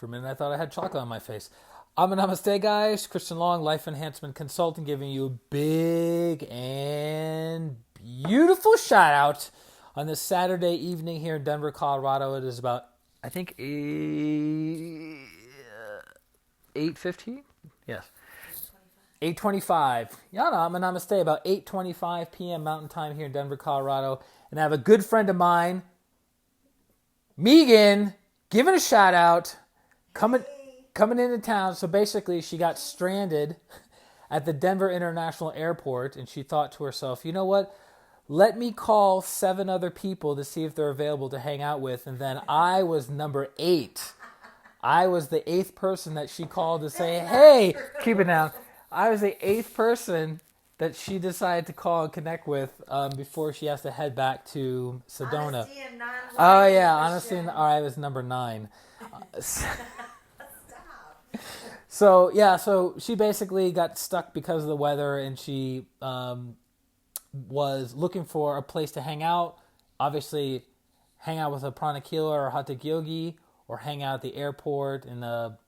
For a minute, I thought I had chocolate on my face. Namaste, guys. Christian Long, Life Enhancement Consultant, giving you a big and beautiful shout out on this Saturday evening here in Denver, Colorado. It is about, I think, 8:15? Yes. 8:25. Yana, namaste. About 8:25 p.m. Mountain Time here in Denver, Colorado. And I have a good friend of mine, Megan, giving a shout out, coming into town. So basically, she got stranded at the Denver International Airport, and she thought to herself, you know what? Let me call 7 other people to see if they're available to hang out with. And then I was number 8. I was the 8th person that she called to say, hey, keep it down. I was the 8th person that she decided to call and connect with before she has to head back to Sedona. Oh, yeah, honestly, I was number 9. So she basically got stuck because of the weather, and she was looking for a place to hang out. Obviously, hang out with a pranic healer or hatha yogi, or hang out at the airport in a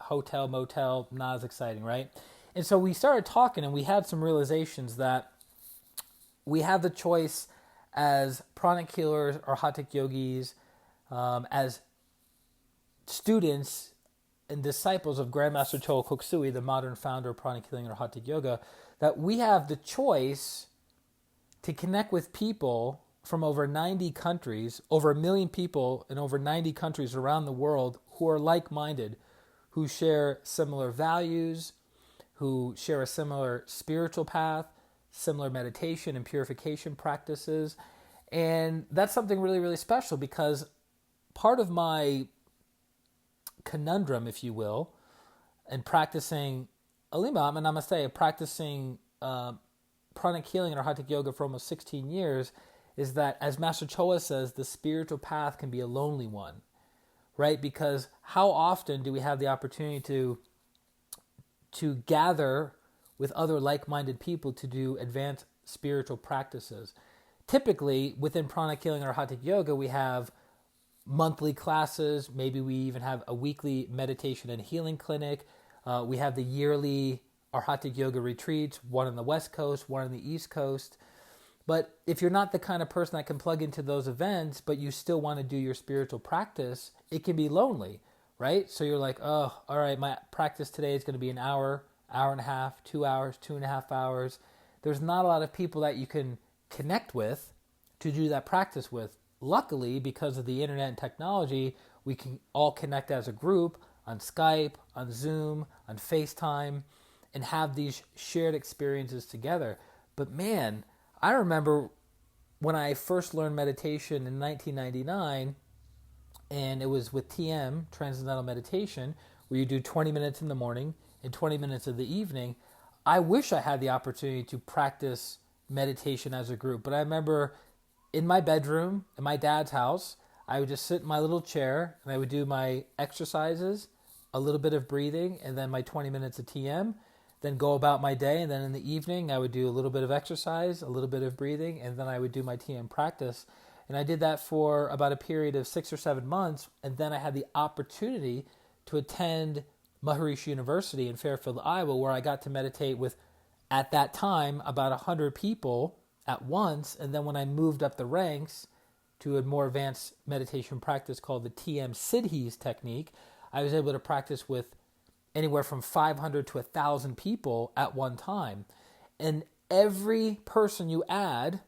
hotel, motel. Not as exciting, right? And so we started talking, and we had some realizations that we have the choice as pranic healers or hatha yogis, as students and disciples of Grandmaster Choa Koksui, the modern founder of pranic healing or hatha yoga, that we have the choice to connect with people from over 90 countries, over 1 million people in over 90 countries around the world who are like-minded, who share similar values, who share a similar spiritual path, similar meditation and purification practices. And that's something really, really special, because part of my conundrum, if you will, and practicing Alima and Namaste, practicing pranic healing or hatha yoga for almost 16 years, is that, as Master Choa says, the spiritual path can be a lonely one, right? Because how often do we have the opportunity to gather with other like-minded people to do advanced spiritual practices? Typically, within pranic healing or hatha yoga, we have monthly classes. Maybe we even have a weekly meditation and healing clinic. We have the yearly hatha yoga retreats, one on the West Coast, one on the East Coast. But if you're not the kind of person that can plug into those events, but you still want to do your spiritual practice, it can be lonely, right? So you're like, oh, all right, my practice today is going to be an hour, hour and a half, 2 hours, 2.5 hours. There's not a lot of people that you can connect with to do that practice with. Luckily, because of the internet and technology, we can all connect as a group on Skype, on Zoom, on FaceTime, and have these shared experiences together. But man, I remember when I first learned meditation in 1999, and it was with TM, Transcendental Meditation, where you do 20 minutes in the morning and 20 minutes in the evening. I wish I had the opportunity to practice meditation as a group, but I remember in my bedroom, in my dad's house, I would just sit in my little chair, and I would do my exercises, a little bit of breathing, and then my 20 minutes of TM, then go about my day. And then in the evening, I would do a little bit of exercise, a little bit of breathing, and then I would do my TM practice. And I did that for about a period of 6 or 7 months. And then I had the opportunity to attend Maharishi University in Fairfield, Iowa, where I got to meditate with, at that time, about 100 people at once. And then when I moved up the ranks to a more advanced meditation practice called the TM Siddhis technique, I was able to practice with anywhere from 500 to 1,000 people at one time. And every person you add,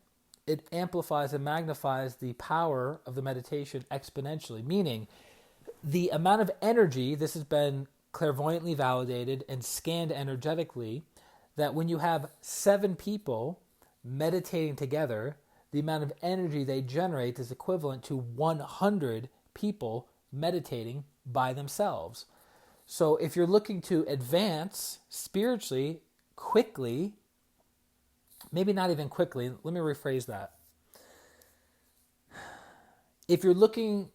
it amplifies and magnifies the power of the meditation exponentially, meaning the amount of energy, this has been clairvoyantly validated and scanned energetically, that when you have 7 people meditating together, the amount of energy they generate is equivalent to 100 people meditating by themselves. So if you're looking to advance spiritually quickly, maybe not even quickly, let me rephrase that. If you're looking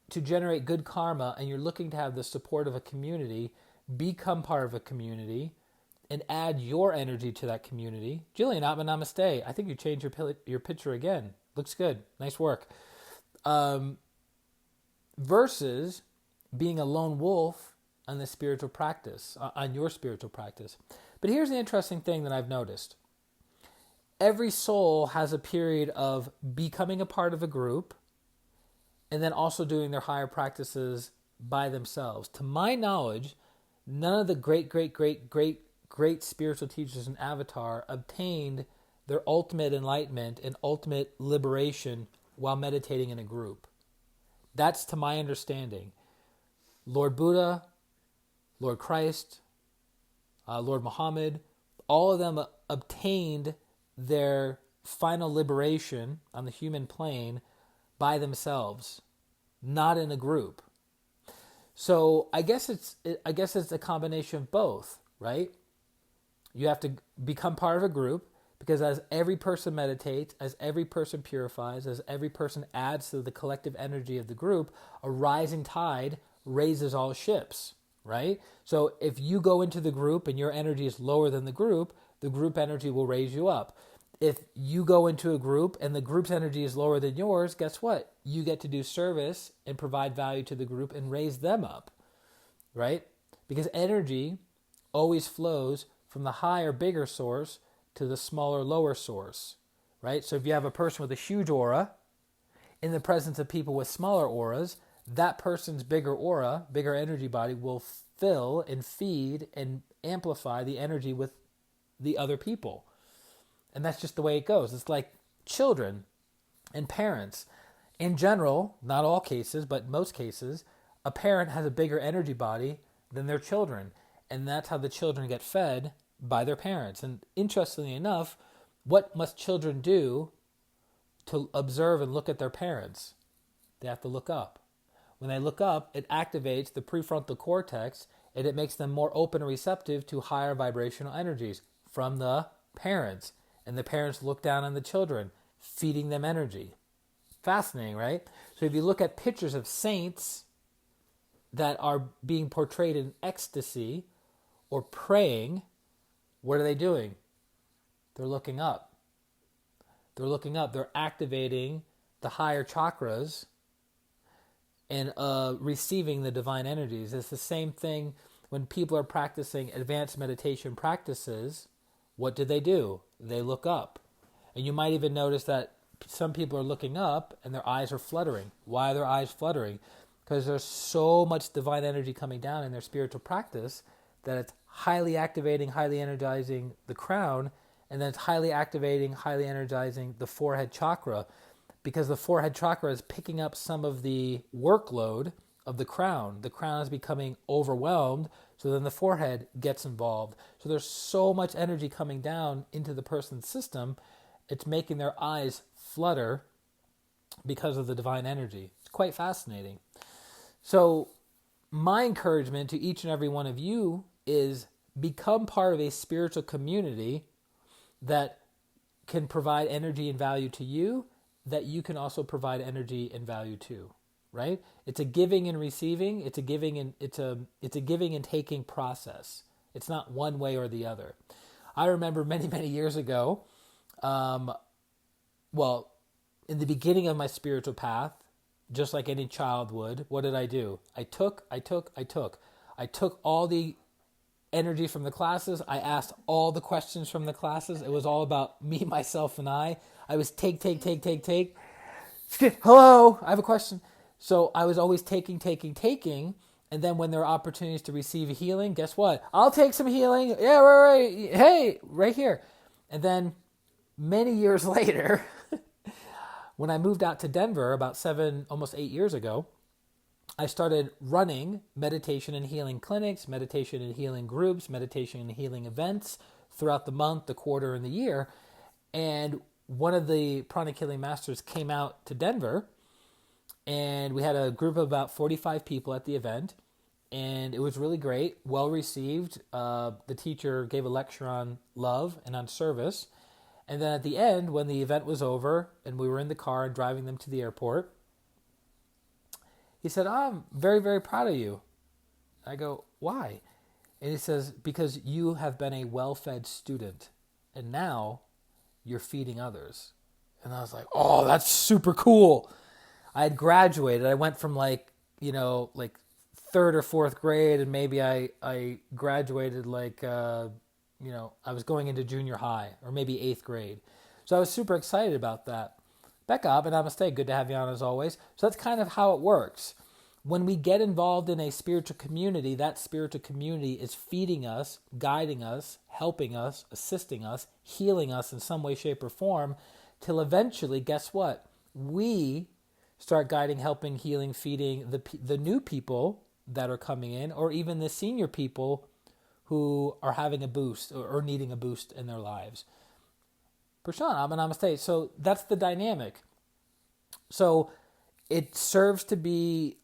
to generate good karma and you're looking to have the support of a community, become part of a community and add your energy to that community. Jillian, Atma Namaste. I think you changed your picture again. Looks good. Nice work. Versus being a lone wolf on the spiritual practice, on your spiritual practice. But here's the interesting thing that I've noticed. Every soul has a period of becoming a part of a group and then also doing their higher practices by themselves. To my knowledge, none of the great spiritual teachers in Avatar obtained their ultimate enlightenment and ultimate liberation while meditating in a group. That's to my understanding. Lord Buddha, Lord Christ, Lord Muhammad, all of them obtained their final liberation on the human plane by themselves, not in a group. So I guess it's a combination of both, right? You have to become part of a group, because as every person meditates, as every person purifies, as every person adds to the collective energy of the group, a rising tide raises all ships, right? So if you go into the group and your energy is lower than the group energy will raise you up. If you go into a group and the group's energy is lower than yours, guess what? You get to do service and provide value to the group and raise them up, right? Because energy always flows from the higher, bigger source to the smaller, lower source, right? So if you have a person with a huge aura in the presence of people with smaller auras, that person's bigger aura, bigger energy body will fill and feed and amplify the energy with the other people. And that's just the way it goes. It's like children and parents. In general, not all cases, but most cases, a parent has a bigger energy body than their children. And that's how the children get fed by their parents. And interestingly enough, what must children do to observe and look at their parents? They have to look up. When they look up, it activates the prefrontal cortex, and it makes them more open and receptive to higher vibrational energies from the parents. And the parents look down on the children, feeding them energy. Fascinating, right? So if you look at pictures of saints that are being portrayed in ecstasy or praying, what are they doing? They're looking up. They're looking up. They're activating the higher chakras and receiving the divine energies. It's the same thing when people are practicing advanced meditation practices. What do? They look up. And you might even notice that some people are looking up and their eyes are fluttering. Why are their eyes fluttering? Because there's so much divine energy coming down in their spiritual practice that it's highly activating, highly energizing the crown, and then it's highly activating, highly energizing the forehead chakra, because the forehead chakra is picking up some of the workload of the crown. The crown is becoming overwhelmed, so then the forehead gets involved. So there's so much energy coming down into the person's system, it's making their eyes flutter because of the divine energy. It's quite fascinating. So my encouragement to each and every one of you is become part of a spiritual community that can provide energy and value to you, that you can also provide energy and value to, right? It's a giving and receiving. It's a giving and taking process. It's not one way or the other. I remember many years ago, in the beginning of my spiritual path, just like any child would, what did I do? I took all the energy from the classes. I asked all the questions from the classes. It was all about me, myself, and I. I was take. Hello, I have a question. So I was always taking. And then when there are opportunities to receive healing, guess what? I'll take some healing. Yeah, right. Hey, right here. And then many years later, when I moved out to Denver about almost 8 years ago, I started running meditation and healing clinics, meditation and healing groups, meditation and healing events throughout the month, the quarter, and the year. And one of the pranic healing masters came out to Denver, and we had a group of about 45 people at the event, and it was really great, well received. The teacher gave a lecture on love and on service. And then at the end, when the event was over and we were in the car and driving them to the airport, he said, I'm very, very proud of you. I go, why? And he says, because you have been a well-fed student, and now you're feeding others. And I was like, oh, that's super cool. I had graduated. I went from third or fourth grade, and maybe I graduated like, I was going into junior high or maybe eighth grade. So I was super excited about that. Becca, but namaste. Good to have you on as always. So that's kind of how it works. When we get involved in a spiritual community, that spiritual community is feeding us, guiding us, helping us, assisting us, healing us in some way, shape, or form, till eventually, guess what? We start guiding, helping, healing, feeding the new people that are coming in, or even the senior people who are having a boost or needing a boost in their lives. Prashant, namaste. So that's the dynamic. So it serves to be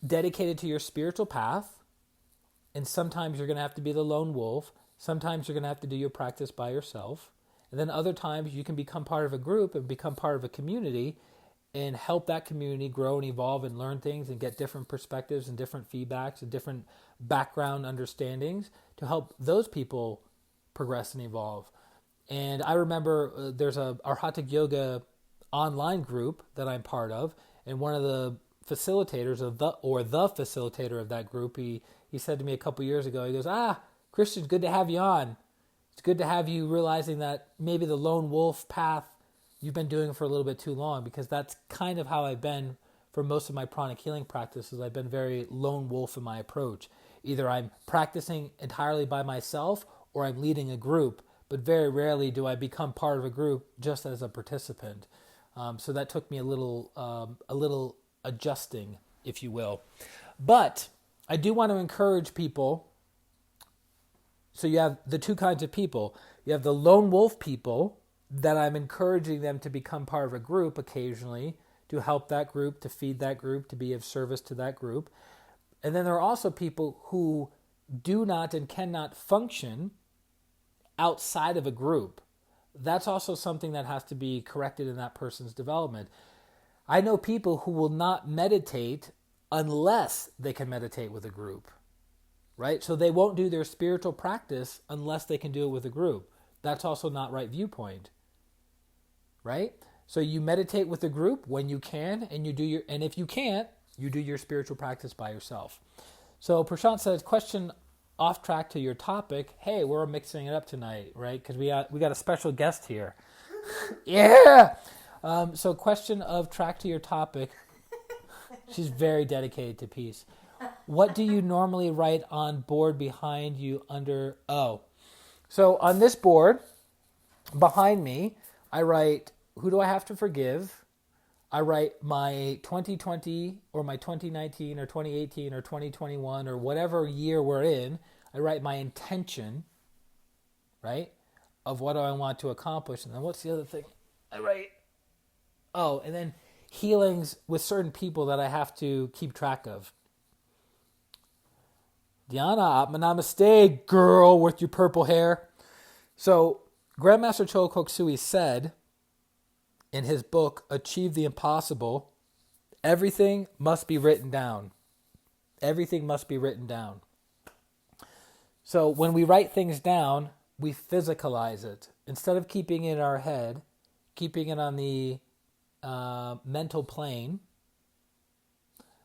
dedicated to your spiritual path. And sometimes you're going to have to be the lone wolf. Sometimes you're going to have to do your practice by yourself. And then other times you can become part of a group and become part of a community and help that community grow and evolve and learn things and get different perspectives and different feedbacks and different background understandings to help those people progress and evolve. And I remember there's our Hatha Yoga online group that I'm part of, and one of the facilitators of the facilitator of that group, he said to me a couple years ago, he goes, Christian, good to have you on. It's good to have you realizing that maybe the lone wolf path you've been doing for a little bit too long, because that's kind of how I've been for most of my pranic healing practices. I've been very lone wolf in my approach. Either I'm practicing entirely by myself or I'm leading a group, but very rarely do I become part of a group just as a participant. So that took me a little adjusting, if you will. But I do want to encourage people. So you have the two kinds of people. You have the lone wolf people that I'm encouraging them to become part of a group occasionally, to help that group, to feed that group, to be of service to that group. And then there are also people who do not and cannot function outside of a group. That's also something that has to be corrected in that person's development. I know people who will not meditate unless they can meditate with a group, right? So they won't do their spiritual practice unless they can do it with a group. That's also not right viewpoint, right? So you meditate with a group when you can, and if you can't, you do your spiritual practice by yourself. So Prashant says, question off track to your topic. Hey, we're mixing it up tonight, right? Because we got a special guest here. Yeah. So question of track to your topic. She's very dedicated to peace. What do you normally write on board behind you under? Oh, so on this board behind me, I write, who do I have to forgive? I write my 2020 or my 2019 or 2018 or 2021 or whatever year we're in. I write my intention, right, of what do I want to accomplish. And then what's the other thing? I write, and then healings with certain people that I have to keep track of. Diana, namaste, girl with your purple hair. So Grandmaster Chola Koksui said in his book, Achieve the Impossible, everything must be written down. Everything must be written down. So when we write things down, we physicalize it. Instead of keeping it in our head, keeping it on the mental plane,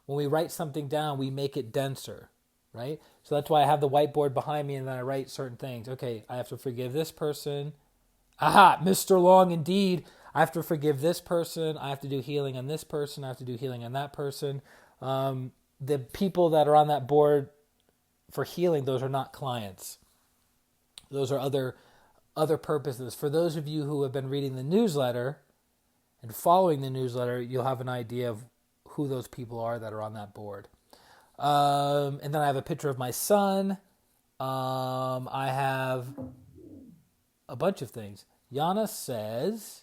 when we write something down, we make it denser, right? So that's why I have the whiteboard behind me and then I write certain things. Okay, I have to forgive this person. Aha, Mr. Long, indeed. I have to forgive this person. I have to do healing on this person. I have to do healing on that person. The people that are on that board for healing, those are not clients. Those are other purposes. For those of you who have been reading the newsletter and following the newsletter, you'll have an idea of who those people are that are on that board. And then I have a picture of my son. I have a bunch of things. Yana says,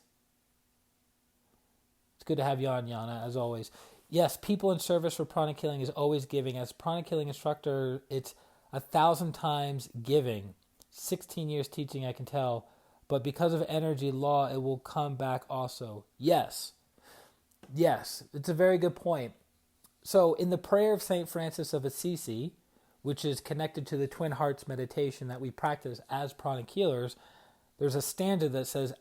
it's good to have you on, Yana, as always. Yes, people in service for pranic healing is always giving. As pranic healing instructor, it's 1,000 times giving. 16 years teaching, I can tell. But because of energy law, it will come back also. Yes, it's a very good point. So in the prayer of St. Francis of Assisi, which is connected to the Twin Hearts meditation that we practice as pranic healers, there's a stanza that says,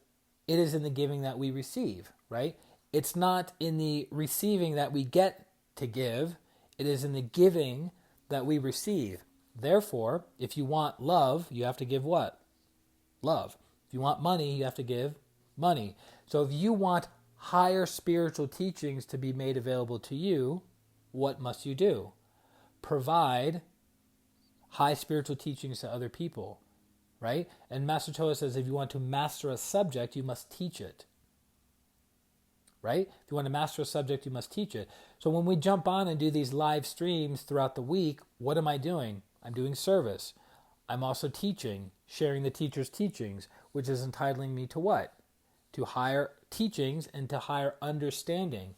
it is in the giving that we receive, right? It's not in the receiving that we get to give. It is in the giving that we receive. Therefore, if you want love, you have to give what? Love. If you want money, you have to give money. So if you want higher spiritual teachings to be made available to you, what must you do? Provide high spiritual teachings to other people, right? And Master Toa says if you want to master a subject, you must teach it, right? If you want to master a subject, you must teach it. So when we jump on and do these live streams throughout the week, what am I doing? I'm doing service. I'm also teaching, sharing the teacher's teachings, which is entitling me to what? To higher teachings and to higher understanding.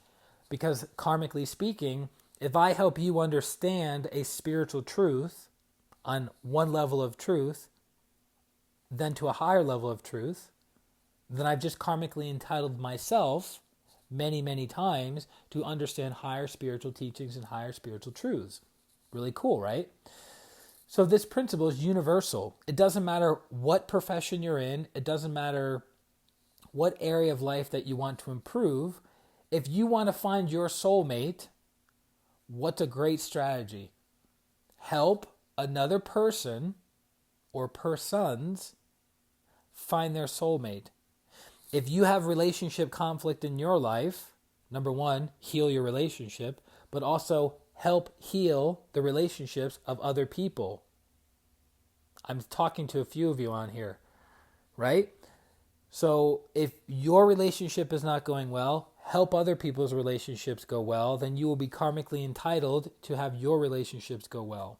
Because karmically speaking, if I help you understand a spiritual truth on one level of truth, then to a higher level of truth, then I've just karmically entitled myself many, many times to understand higher spiritual teachings and higher spiritual truths. Really cool, right? So this principle is universal. It doesn't matter what profession you're in. It doesn't matter what area of life that you want to improve. If you want to find your soulmate, what's a great strategy? Help another person or persons find their soulmate. If you have relationship conflict in your life, number one, heal your relationship, but also help heal the relationships of other people. I'm talking to a few of you on here, right? So if your relationship is not going well, help other people's relationships go well, then you will be karmically entitled to have your relationships go well.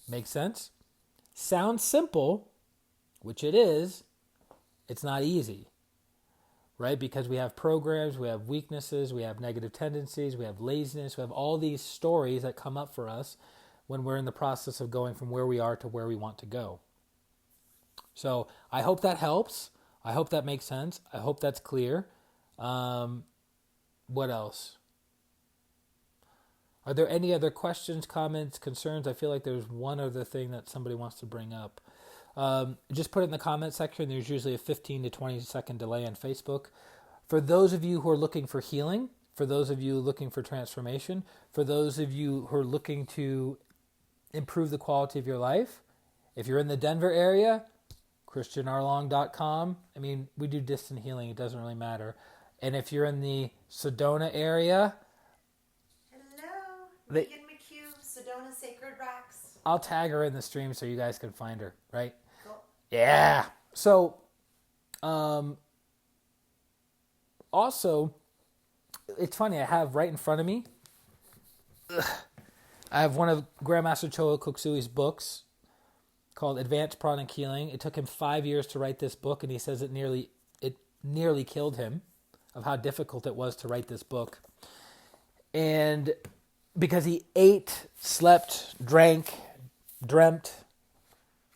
Make sense? Sounds simple, which it is. It's not easy, right? Because we have programs, we have weaknesses, we have negative tendencies, we have laziness, we have all these stories that come up for us when we're in the process of going from where we are to where we want to go. So I hope that helps. I hope that makes sense. I hope that's clear. What else? Are there any other questions, comments, concerns? I feel like there's one other thing that somebody wants to bring up. Just put it in the comment section. There's usually a 15 to 20 second delay on Facebook. For those of you who are looking for healing, for those of you looking for transformation, for those of you who are looking to improve the quality of your life, if you're in the Denver area, ChristianRLong.com. I mean, we do distant healing. It doesn't really matter. And if you're in the Sedona area, hello, Megan McHugh, Sedona Sacred Rocks. I'll tag her in the stream so you guys can find her, right? Cool. Yeah. So, also, it's funny. I have right in front of me, I have one of Grandmaster Choa Kuksui's books called Advanced Pranic Healing. It took him 5 years to write this book, and he says it nearly killed him of how difficult it was to write this book. And because he ate, slept, drank, dreamt,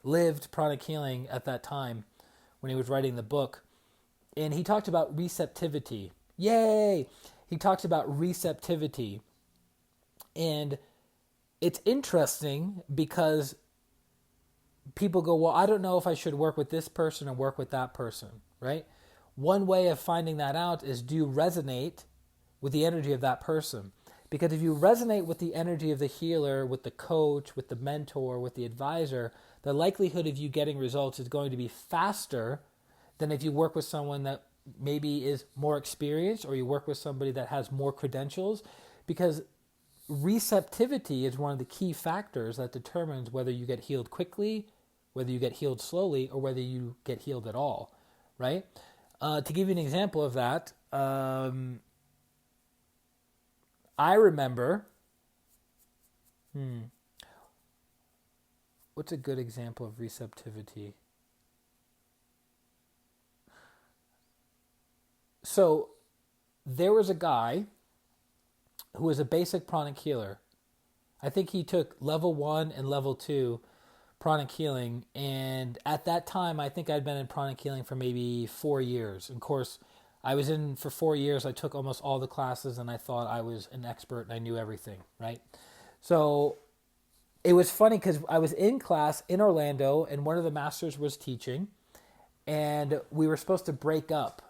lived pranic healing at that time when he was writing the book. And he talked about receptivity. Yay! He talks about receptivity. And it's interesting because people go, well, I don't know if I should work with this person or work with that person, right? One way of finding that out is, do you resonate with the energy of that person? Because if you resonate with the energy of the healer, with the coach, with the mentor, with the advisor, the likelihood of you getting results is going to be faster than if you work with someone that maybe is more experienced, or you work with somebody that has more credentials, because receptivity is one of the key factors that determines whether you get healed quickly, whether you get healed slowly, or whether you get healed at all, right? To give you an example of that, I remember, what's a good example of receptivity? So there was a guy who was a basic pranic healer. I think he took level 1 and level 2 pranic healing, and at that time I think I'd been in pranic healing for maybe 4 years. And of course, I was in for 4 years. I took almost all the classes, and I thought I was an expert and I knew everything, right? So it was funny because I was in class in Orlando, and one of the masters was teaching, and we were supposed to break up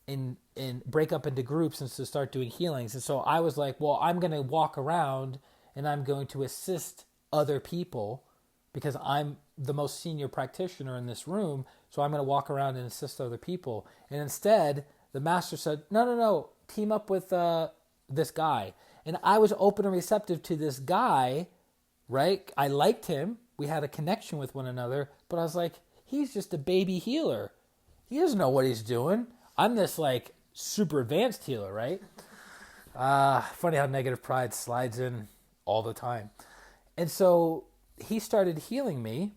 into groups and to start doing healings. And so I was like, well, I'm going to walk around and I'm going to assist other people because I'm the most senior practitioner in this room. So I'm going to walk around and assist other people. And instead, the master said, no, team up with this guy. And I was open and receptive to this guy, right? I liked him. We had a connection with one another. But I was like, he's just a baby healer. He doesn't know what he's doing. I'm this like super advanced healer, right? Funny how negative pride slides in all the time. And so he started healing me.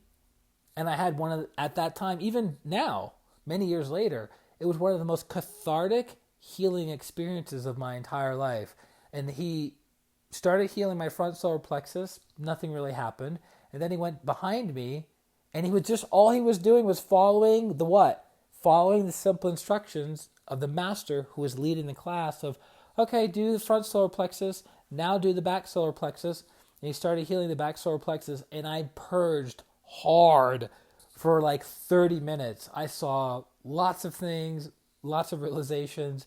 And I had at that time, even now, many years later, it was one of the most cathartic healing experiences of my entire life. And he started healing my front solar plexus. Nothing really happened. And then he went behind me, and all he was doing was following the what? Following the simple instructions of the master who was leading the class of, okay, do the front solar plexus, now do the back solar plexus. And he started healing the back solar plexus, and I purged hard for like 30 minutes. I saw lots of things, lots of realizations,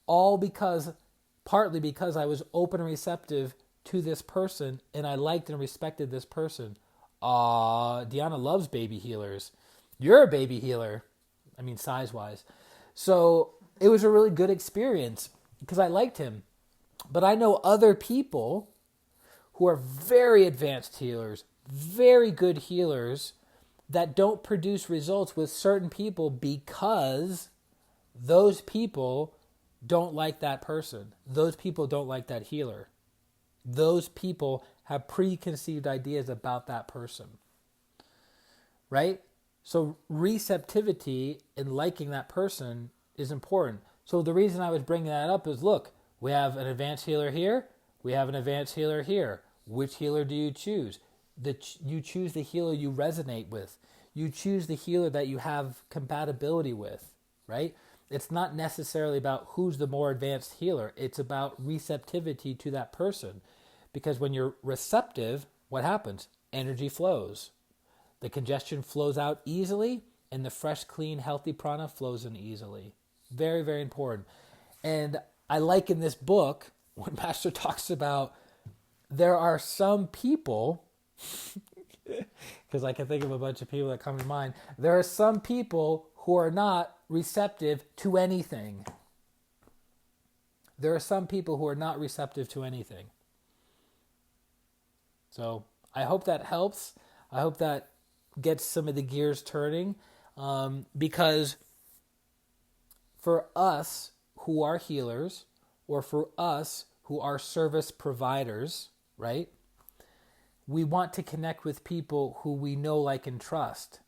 partly because I was open and receptive to this person, and I liked and respected this person. Deanna loves baby healers. You're a baby healer. I mean, size-wise. So it was a really good experience because I liked him. But I know other people who are very advanced healers, very good healers, that don't produce results with certain people because those people don't like that person. Those people don't like that healer. Those people have preconceived ideas about that person. Right? So receptivity and liking that person is important. So the reason I was bringing that up is, look, we have an advanced healer here. We have an advanced healer here. Which healer do you choose? You choose the healer you resonate with. You choose the healer that you have compatibility with, right? It's not necessarily about who's the more advanced healer. It's about receptivity to that person. Because when you're receptive, what happens? Energy flows. The congestion flows out easily, and the fresh, clean, healthy prana flows in easily. Very, very important. And I like in this book, when Master talks about there are some people, because I can think of a bunch of people that come to mind, there are some people who are not receptive to anything. There are some people who are not receptive to anything. So I hope that helps. I hope that gets some of the gears turning, because for us who are healers, or for us who are service providers, right? We want to connect with people who we know, like, and trust.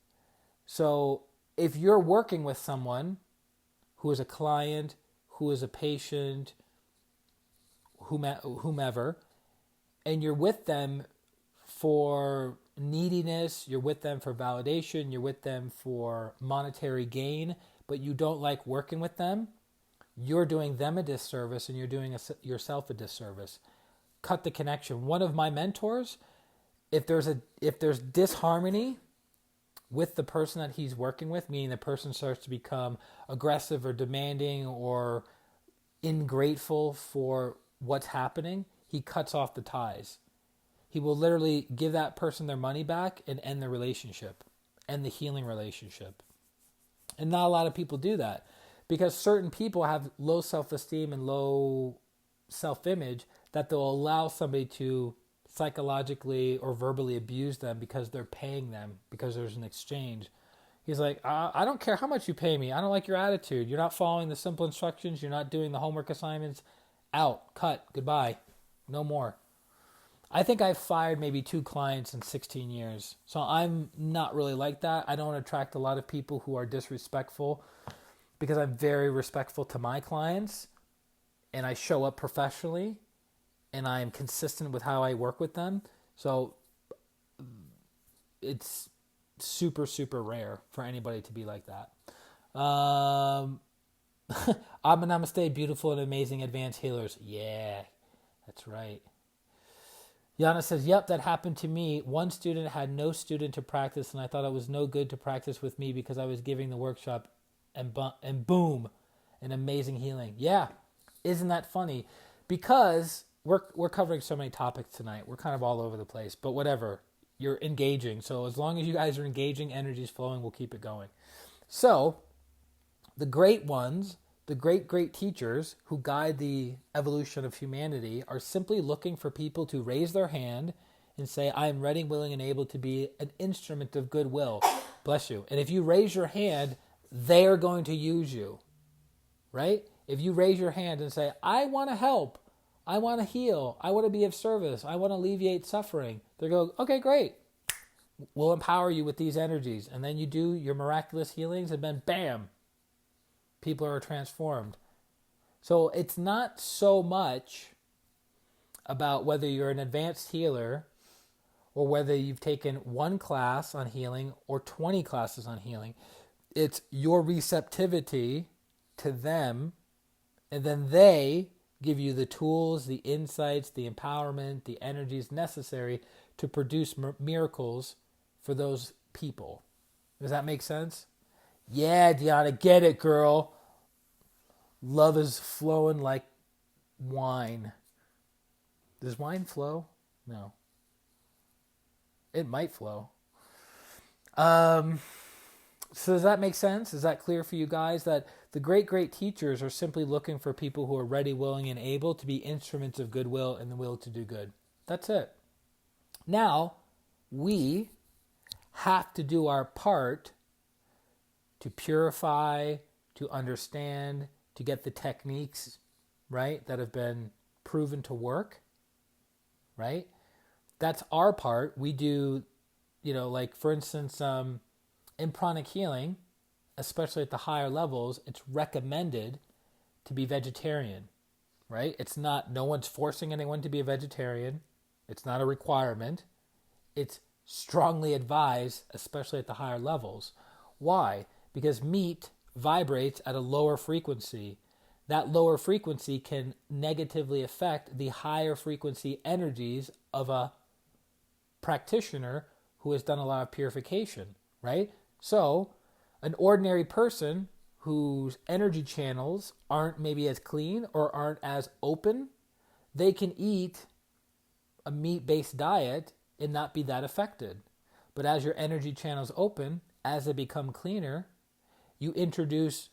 So if you're working with someone who is a client, who is a patient, whomever, and you're with them for neediness, you're with them for validation, you're with them for monetary gain, but you don't like working with them, you're doing them a disservice and you're doing yourself a disservice. Cut the connection. One of my mentors, if there's disharmony with the person that he's working with, meaning the person starts to become aggressive or demanding or ingrateful for what's happening, he cuts off the ties. He will literally give that person their money back and end the relationship, end the healing relationship. And not a lot of people do that because certain people have low self-esteem and low self-image that they'll allow somebody to psychologically or verbally abuse them because they're paying them, because there's an exchange. He's like, I don't care how much you pay me. I don't like your attitude. You're not following the simple instructions. You're not doing the homework assignments. Out, cut, goodbye, no more. I think I've fired maybe 2 clients in 16 years. So I'm not really like that. I don't attract a lot of people who are disrespectful because I'm very respectful to my clients and I show up professionally and I am consistent with how I work with them. So it's super, super rare for anybody to be like that. Namaste, beautiful and amazing advanced healers. Yeah, that's right. Yana says, yep, that happened to me. One student had no student to practice, and I thought it was no good to practice with me because I was giving the workshop, and boom, an amazing healing. Yeah, isn't that funny? Because we're covering so many topics tonight. We're kind of all over the place, but whatever. You're engaging. So as long as you guys are engaging, energy's flowing, we'll keep it going. So the great ones, the great teachers who guide the evolution of humanity are simply looking for people to raise their hand and say, I am ready, willing, and able to be an instrument of goodwill. Bless you. And if you raise your hand, they are going to use you, right? If you raise your hand and say, I want to help, I want to heal, I want to be of service, I want to alleviate suffering, they go, okay, great. We'll empower you with these energies. And then you do your miraculous healings and then bam, people are transformed. So it's not so much about whether you're an advanced healer or whether you've taken one class on healing or 20 classes on healing. It's your receptivity to them, and then they give you the tools, the insights, the empowerment, the energies necessary to produce miracles for those people. Does that make sense? Yeah, Deanna, get it, girl. Love is flowing like wine. Does wine flow? No. It might flow. So does that make sense? Is that clear for you guys? That the great teachers are simply looking for people who are ready, willing, and able to be instruments of goodwill and the will to do good. That's it. Now, we have to do our part to purify, to understand, to get the techniques, right, that have been proven to work, right? That's our part. We do, like for instance, in pranic healing, especially at the higher levels, it's recommended to be vegetarian, right? It's not, no one's forcing anyone to be a vegetarian. It's not a requirement. It's strongly advised, especially at the higher levels. Why? Because meat vibrates at a lower frequency. That lower frequency can negatively affect the higher frequency energies of a practitioner who has done a lot of purification, right? So an ordinary person whose energy channels aren't maybe as clean or aren't as open, they can eat a meat-based diet and not be that affected. But as your energy channels open, as they become cleaner, you introduce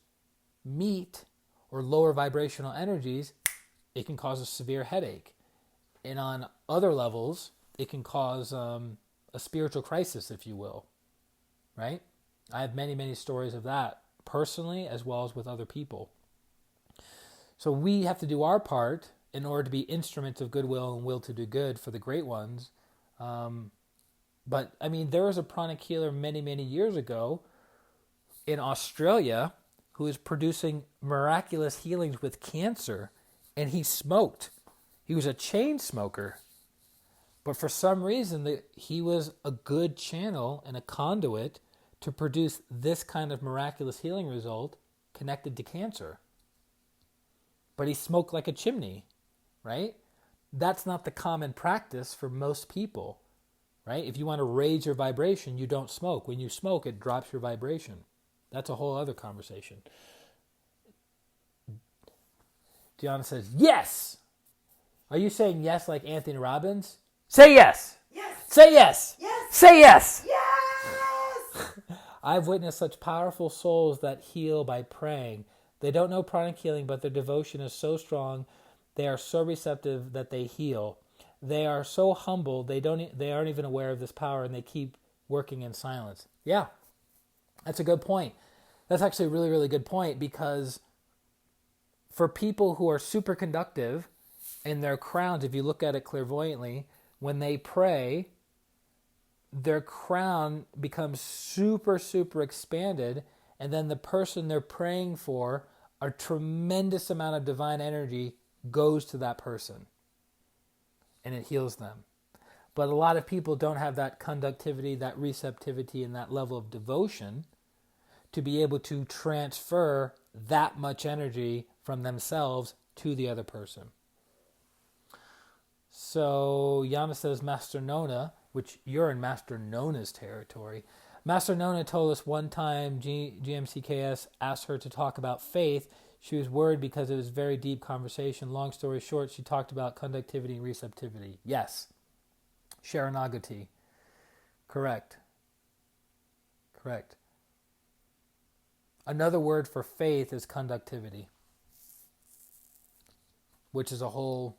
meat or lower vibrational energies, it can cause a severe headache. And on other levels, it can cause a spiritual crisis, if you will, right? I have many stories of that personally as well as with other people. So we have to do our part in order to be instruments of goodwill and will to do good for the great ones. But I mean, there was a pranic healer many years ago in Australia who was producing miraculous healings with cancer, and he smoked. He was a chain smoker. But for some reason, he was a good channel and a conduit to produce this kind of miraculous healing result connected to cancer. But he smoked like a chimney, right? That's not the common practice for most people, right? If you want to raise your vibration, you don't smoke. When you smoke, it drops your vibration. That's a whole other conversation. Deanna says, yes! Are you saying yes like Anthony Robbins? Say yes! Yes! Say yes! Yes! Say yes! Yes! I've witnessed such powerful souls that heal by praying. They don't know pranic healing, but their devotion is so strong, they are so receptive that they heal. They are so humble, they aren't even aware of this power, and they keep working in silence. Yeah, that's a good point. That's actually a really good point, because for people who are super conductive in their crowns, if you look at it clairvoyantly, when they pray, their crown becomes super expanded, and then the person they're praying for, a tremendous amount of divine energy goes to that person, and it heals them. But a lot of people don't have that conductivity, that receptivity, and that level of devotion to be able to transfer that much energy from themselves to the other person. So Yana says Master Nona, which you're in Master Nona's territory. Master Nona told us one time GMCKS asked her to talk about faith. She was worried because it was a very deep conversation. Long story short, she talked about conductivity and receptivity. Yes. Sharanagati. Correct. Another word for faith is conductivity, which is a whole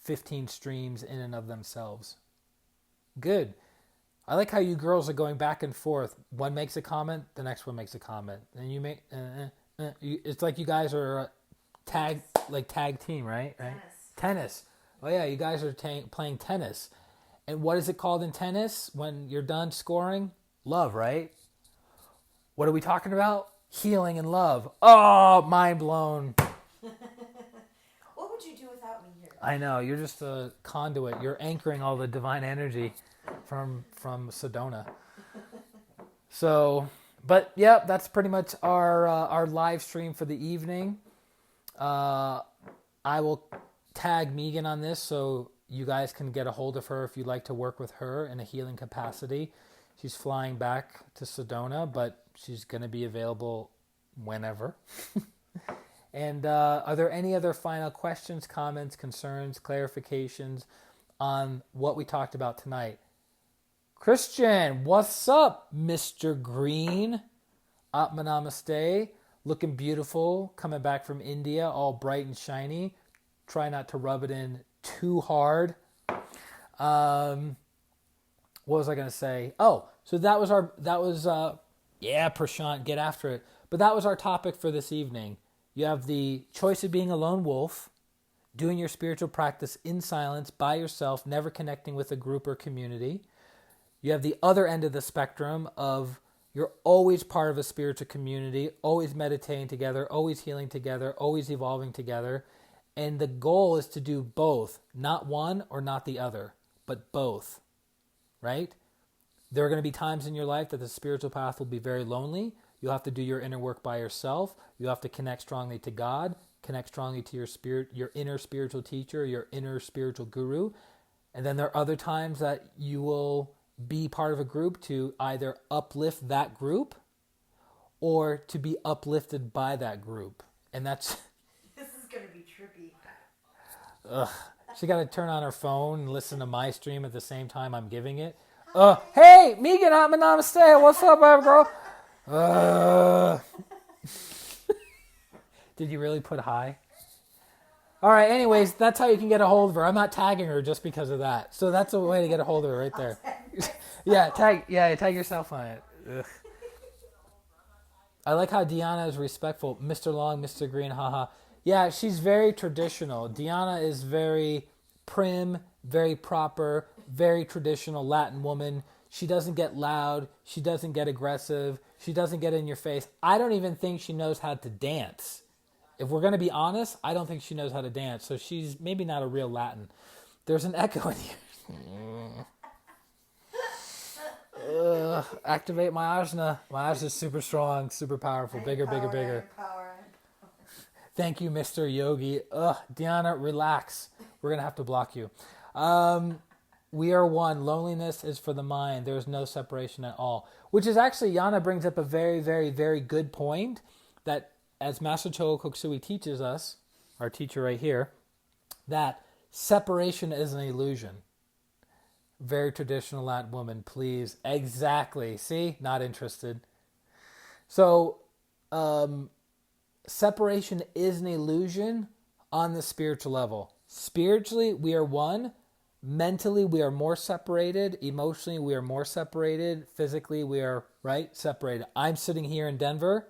15 streams in and of themselves. Good. I like how you girls are going back and forth. One makes a comment, the next one makes a comment. And you make... it's like you guys are tag team, right? Tennis. Oh yeah, you guys are playing tennis. And what is it called in tennis when you're done scoring? Love, right? What are we talking about? Healing and love. Oh, mind blown. What would you do without me here? I know, you're just a conduit. You're anchoring all the divine energy from Sedona. So, but yeah, that's pretty much our live stream for the evening. I will tag Megan on this so you guys can get a hold of her if you'd like to work with her in a healing capacity. She's flying back to Sedona, but she's going to be available whenever. And are there any other final questions, comments, concerns, clarifications on what we talked about tonight? Christian, what's up, Mr. Green? Atma Namaste. Looking beautiful, coming back from India, all bright and shiny. Try not to rub it in too hard. What was I going to say? Oh, so yeah, Prashant, get after it. But that was our topic for this evening. You have the choice of being a lone wolf, doing your spiritual practice in silence, by yourself, never connecting with a group or community. You have the other end of the spectrum of you're always part of a spiritual community, always meditating together, always healing together, always evolving together. And the goal is to do both, not one or not the other, but both, right? There are going to be times in your life that the spiritual path will be very lonely. You'll have to do your inner work by yourself. You'll have to connect strongly to God, connect strongly to your spirit, your inner spiritual teacher, your inner spiritual guru. And then there are other times that you will be part of a group to either uplift that group or to be uplifted by that group. And that's... This is going to be trippy. Ugh. She got to turn on her phone and listen to my stream at the same time I'm giving it. Hey, Megan, I'm an Namaste. What's up, baby girl? Did you really put hi? All right, anyways, that's how you can get a hold of her. I'm not tagging her just because of that. So that's a way to get a hold of her right there. Tag yourself on it. Ugh. I like how Deanna is respectful. Mr. Long, Mr. Green, haha. Yeah, she's very traditional. Deanna is very prim, very proper, very traditional Latin woman. She doesn't get loud. She doesn't get aggressive. She doesn't get in your face. I don't even think she knows how to dance. If we're going to be honest, I don't think she knows how to dance. So she's maybe not a real Latin. There's an echo in here. Activate my ajna. My ajna is super strong, super powerful, bigger. Thank you, Mr. Yogi. Deanna, relax. We're going to have to block you. We are one. Loneliness is for the mind. There is no separation at all. Which is actually, Yana brings up a very, very, very good point that as Master Chogo Koksui teaches us, our teacher right here, that separation is an illusion. Very traditional Latin woman, please. Exactly. See? Not interested. So, separation is an illusion on the spiritual level. Spiritually, we are one. Mentally, we are more separated. Emotionally, we are more separated. Physically, we are, separated. I'm sitting here in Denver.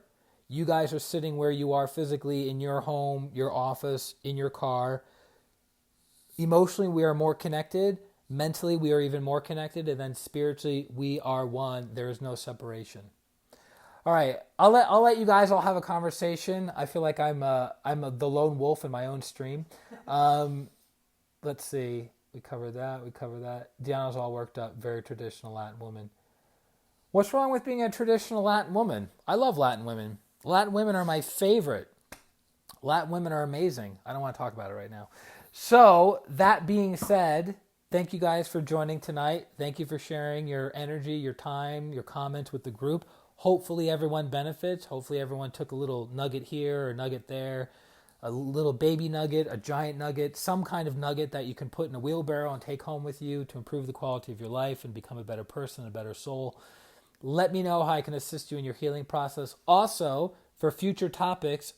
You guys are sitting where you are physically in your home, your office, in your car. Emotionally, we are more connected. Mentally, we are even more connected. And then spiritually, we are one. There is no separation. All right, I'll let you guys all have a conversation. I feel like I'm the lone wolf in my own stream. Let's see. We covered that. Deanna's all worked up. Very traditional Latin woman. What's wrong with being a traditional Latin woman? I love Latin women. Latin women are my favorite. Latin women are amazing. I don't want to talk about it right now. So, that being said, thank you guys for joining tonight. Thank you for sharing your energy, your time, your comments with the group. Hopefully everyone benefits. Hopefully everyone took a little nugget here or nugget there, a little baby nugget, a giant nugget, some kind of nugget that you can put in a wheelbarrow and take home with you to improve the quality of your life and become a better person, a better soul. Let me know how I can assist you in your healing process. Also, for future topics,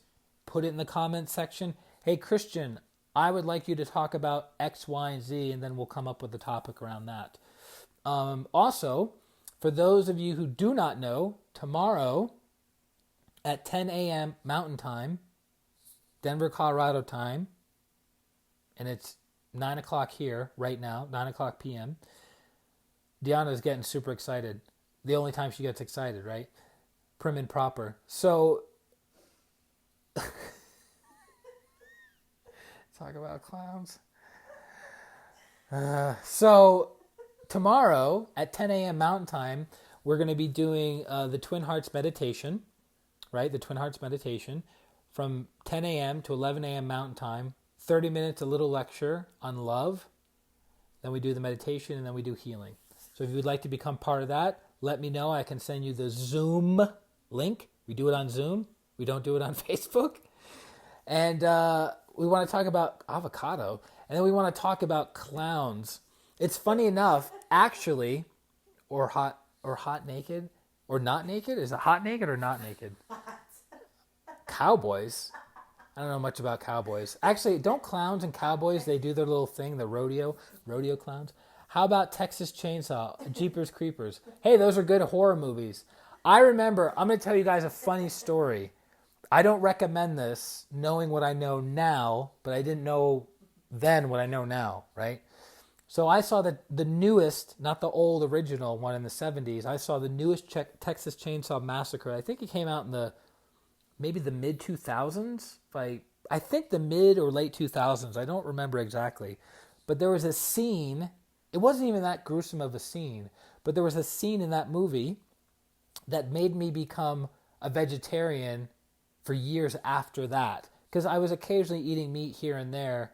put it in the comments section. Hey, Christian, I would like you to talk about X, Y, and Z, and then we'll come up with a topic around that. Also, for those of you who do not know, tomorrow at 10 a.m. Mountain Time, Denver, Colorado time, and it's 9 o'clock here right now, 9 o'clock p.m., Deanna's getting super excited. The only time she gets excited, right? Prim and proper. So, talk about clowns. So, tomorrow at 10 a.m. Mountain Time, we're going to be doing the Twin Hearts meditation, right? The Twin Hearts meditation from 10 a.m. to 11 a.m. Mountain Time. 30 minutes, a little lecture on love. Then we do the meditation, and then we do healing. So if you would like to become part of that, let me know. I can send you the Zoom link. We do it on Zoom. We don't do it on Facebook. And we want to talk about avocado. And then we want to talk about clowns. It's funny enough, actually, or hot naked, or not naked. Is it hot naked or not naked? Cowboys. I don't know much about cowboys. Actually, don't clowns and cowboys, they do their little thing, the rodeo clowns? How about Texas Chainsaw, Jeepers Creepers? Hey, those are good horror movies. I remember, I'm going to tell you guys a funny story. I don't recommend this knowing what I know now, but I didn't know then what I know now, right? So I saw the newest, not the old original one in the 70s. I saw the newest Texas Chainsaw Massacre. I think it came out in maybe the mid 2000s. I think the mid or late 2000s. I don't remember exactly. But there was a scene. It wasn't even that gruesome of a scene, but there was a scene in that movie that made me become a vegetarian for years after that. Because I was occasionally eating meat here and there.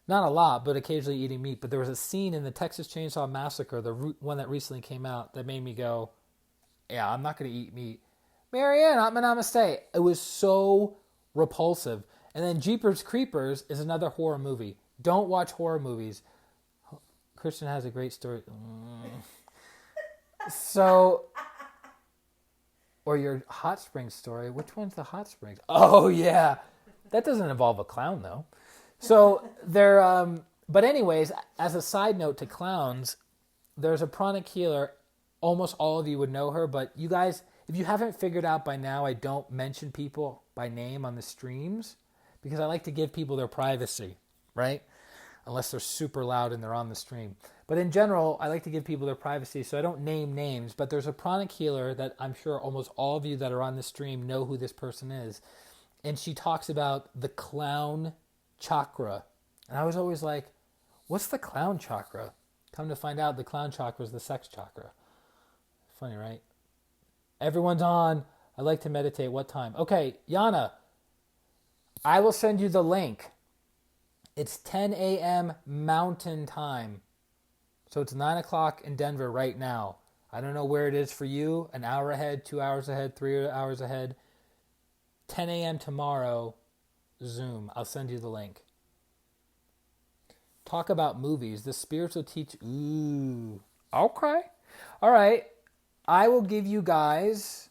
Not a lot, but occasionally eating meat. But there was a scene in the Texas Chainsaw Massacre, the one that recently came out, that made me go, yeah, I'm not going to eat meat. Marianne, namaste. It was so repulsive. And then Jeepers Creepers is another horror movie. Don't watch horror movies. Christian has a great story. So, or your hot springs story. Which one's the hot springs? Oh, yeah. That doesn't involve a clown, though. So, but anyways, as a side note to clowns, there's a pranic healer. Almost all of you would know her, but you guys, if you haven't figured out by now, I don't mention people by name on the streams because I like to give people their privacy, right? Unless they're super loud and they're on the stream. But in general, I like to give people their privacy, so I don't name names. But there's a pranic healer that I'm sure almost all of you that are on the stream know who this person is. And she talks about the clown chakra. And I was always like, what's the clown chakra? Come to find out, the clown chakra is the sex chakra. Funny, right? Everyone's on. I like to meditate. What time? Okay, Yana, I will send you the link. It's 10 a.m. Mountain Time. So it's 9 o'clock in Denver right now. I don't know where it is for you. An hour ahead, 2 hours ahead, 3 hours ahead. 10 a.m. tomorrow, Zoom. I'll send you the link. Talk about movies. The spiritual teach. Ooh. Okay. All right. I will give you guys.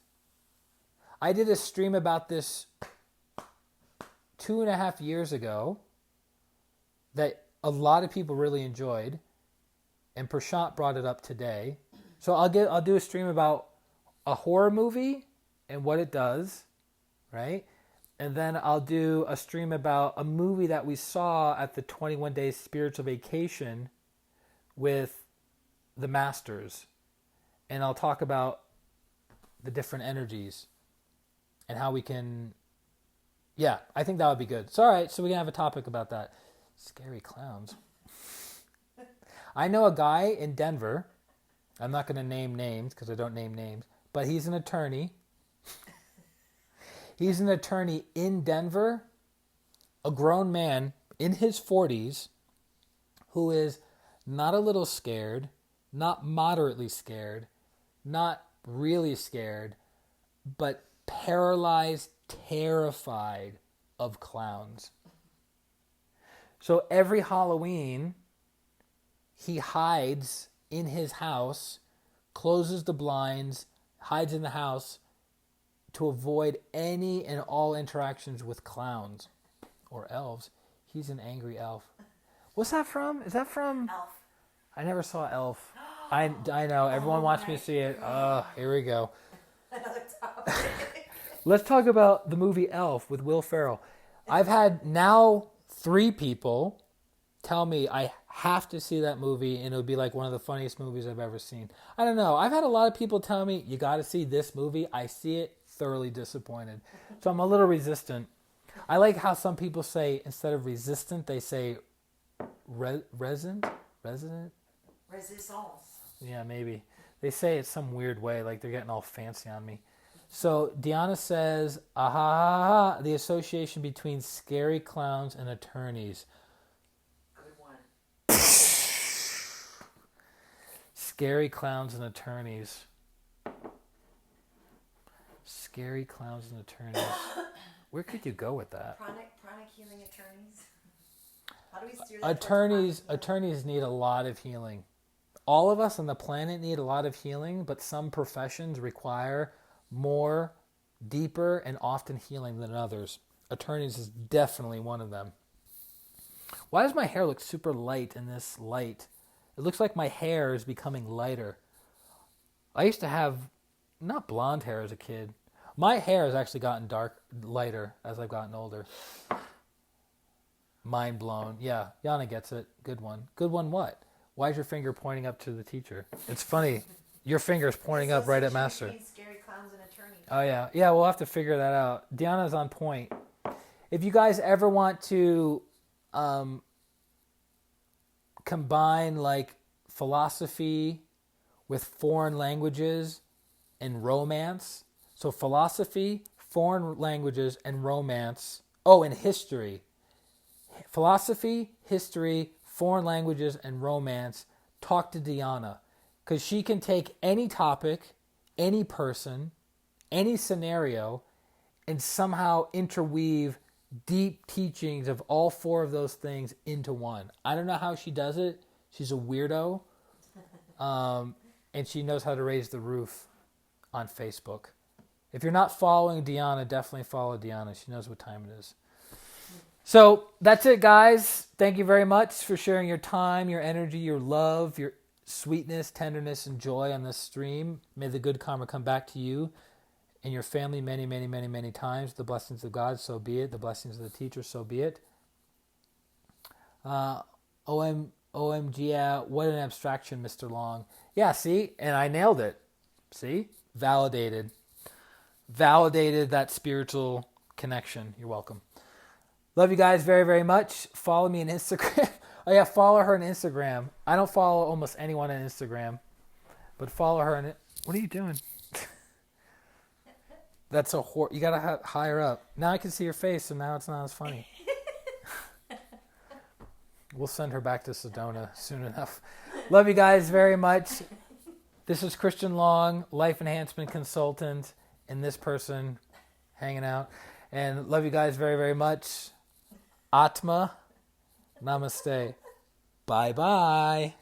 I did a stream about this 2.5 years ago that a lot of people really enjoyed, and Prashant brought it up today. So I'll do a stream about a horror movie and what it does, right? And then I'll do a stream about a movie that we saw at the 21 Days Spiritual Vacation with the Masters. And I'll talk about the different energies and how we can... Yeah, I think that would be good. So, all right, so we can have a topic about that. Scary clowns. I know a guy in Denver. I'm not going to name names because I don't name names. But he's an attorney. He's an attorney in Denver. A grown man in his 40s who is not a little scared, not moderately scared, not really scared but paralyzed, terrified of clowns. So every Halloween, he hides in his house, closes the blinds, hides in the house to avoid any and all interactions with clowns or elves. He's an angry elf. What's that from? Is that from? Elf. I never saw Elf. I know. Everyone wants me to see it. Here we go. Another topic. Let's talk about the movie Elf with Will Ferrell. I've had now 3 people tell me I have to see that movie and it'll be like one of the funniest movies I've ever seen. I don't know. I've had a lot of people tell me, you got to see this movie. I see it, thoroughly disappointed. So I'm a little resistant. I like how some people say, instead of resistant, they say resident? Resistance. Yeah, maybe. They say it some weird way, like they're getting all fancy on me. So Deanna says, the association between scary clowns and attorneys. Good one. Scary clowns and attorneys. Scary clowns and attorneys. Where could you go with that? Chronic healing attorneys. How do we steer that? Attorneys need a lot of healing. All of us on the planet need a lot of healing, but some professions require more, deeper, and often healing than others. Attorneys is definitely one of them. Why does my hair look super light in this light? It looks like my hair is becoming lighter. I used to have not blonde hair as a kid. My hair has actually gotten lighter as I've gotten older. Mind blown. Yeah, Yana gets it. Good one. Good one what? Why is your finger pointing up to the teacher? It's funny. Your finger's pointing up right at Master. Scary clowns and attorneys. Oh, yeah. Yeah, we'll have to figure that out. Deanna's on point. If you guys ever want to combine like philosophy with foreign languages and romance, so philosophy, foreign languages, and romance. Oh, and history. Philosophy, history, foreign languages, and romance. Talk to Deanna. Because she can take any topic, any person, any scenario, and somehow interweave deep teachings of all 4 of those things into one. I don't know how she does it. She's a weirdo. And she knows how to raise the roof on Facebook. If you're not following Deanna, definitely follow Deanna. She knows what time it is. So that's it, guys. Thank you very much for sharing your time, your energy, your love, your sweetness, tenderness, and joy on this stream. May the good karma come back to you and your family many, many, many, many times. The blessings of God, so be it. The blessings of the teacher, so be it. OMG, what an abstraction, Mr. Long. Yeah, see? And I nailed it. See? Validated that spiritual connection. You're welcome. Love you guys very, very much. Follow me on Instagram. Oh yeah, follow her on Instagram. I don't follow almost anyone on Instagram, but follow her on it. What are you doing? That's a you gotta higher up. Now I can see your face, so now it's not as funny. We'll send her back to Sedona soon enough. Love you guys very much. This is Christian Long, life enhancement consultant, and this person hanging out. And love you guys very, very much. Atma. Namaste. Bye-bye.